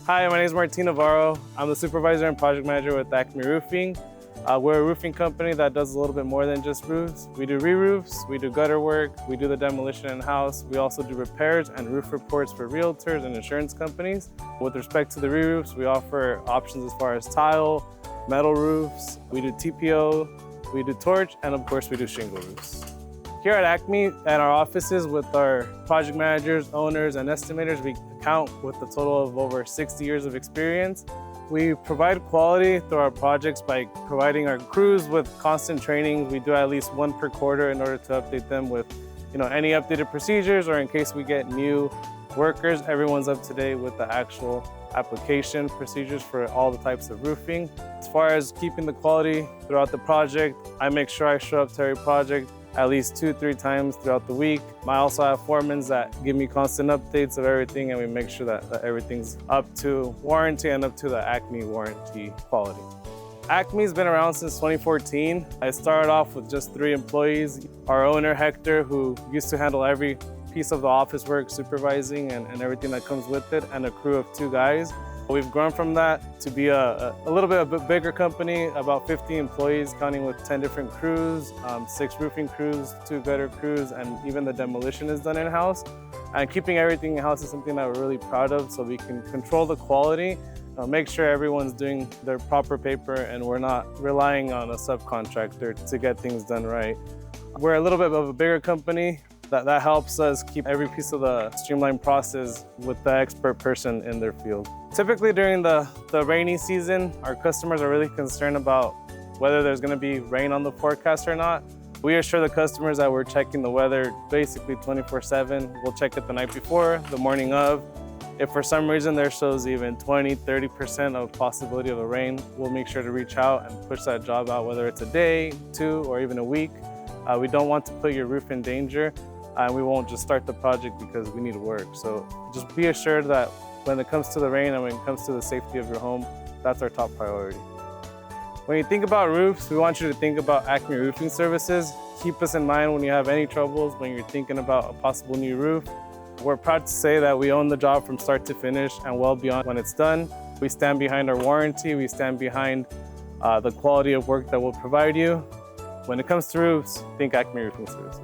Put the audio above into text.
Hi, my name is Martin Navarro. I'm the supervisor and project manager with Acme Roofing. We're a roofing company that does a little bit more than just roofs. We do re-roofs, we do gutter work, we do the demolition in-house. We also do repairs and roof reports for realtors and insurance companies. With respect to the re-roofs, we offer options as far as tile, metal roofs, we do TPO, we do torch, and of course we do shingle roofs. Here at Acme, at our offices with our project managers, owners, and estimators, we count with a total of over 60 years of experience. We provide quality through our projects by providing our crews with constant trainings. We do at least one per quarter in order to update them with any updated procedures, or in case we get new workers, everyone's up to date with the actual application procedures for all the types of roofing. As far as keeping the quality throughout the project, I make sure I show up to every project at least 2-3 times throughout the week. I also have foremen that give me constant updates of everything, and we make sure that everything's up to warranty and up to the Acme warranty quality. Acme's been around since 2014. I started off with just 3 employees. Our owner, Hector, who used to handle every piece of the office work, supervising and everything that comes with it, and a crew of 2 guys. We've grown from that to be a little bit of a bigger company, about 50 employees, counting with 10 different crews, 6 roofing crews, 2 gutter crews, and even the demolition is done in-house. And keeping everything in-house is something that we're really proud of, so we can control the quality, make sure everyone's doing their proper paper, and we're not relying on a subcontractor to get things done right. We're a little bit of a bigger company. That helps us keep every piece of the streamlined process with the expert person in their field. Typically during the rainy season, our customers are really concerned about whether there's going to be rain on the forecast or not. We assure the customers that we're checking the weather basically 24/7. We'll check it the night before, the morning of. If for some reason there shows even 20-30% of possibility of a rain, we'll make sure to reach out and push that job out, whether it's a day, 2, or even a week. We don't want to put your roof in danger. And we won't just start the project because we need work. So just be assured that when it comes to the rain and when it comes to the safety of your home, that's our top priority. When you think about roofs, we want you to think about Acme Roofing Services. Keep us in mind when you have any troubles, when you're thinking about a possible new roof. We're proud to say that we own the job from start to finish and well beyond when it's done. We stand behind our warranty. We stand behind the quality of work that we'll provide you. When it comes to roofs, think Acme Roofing Services.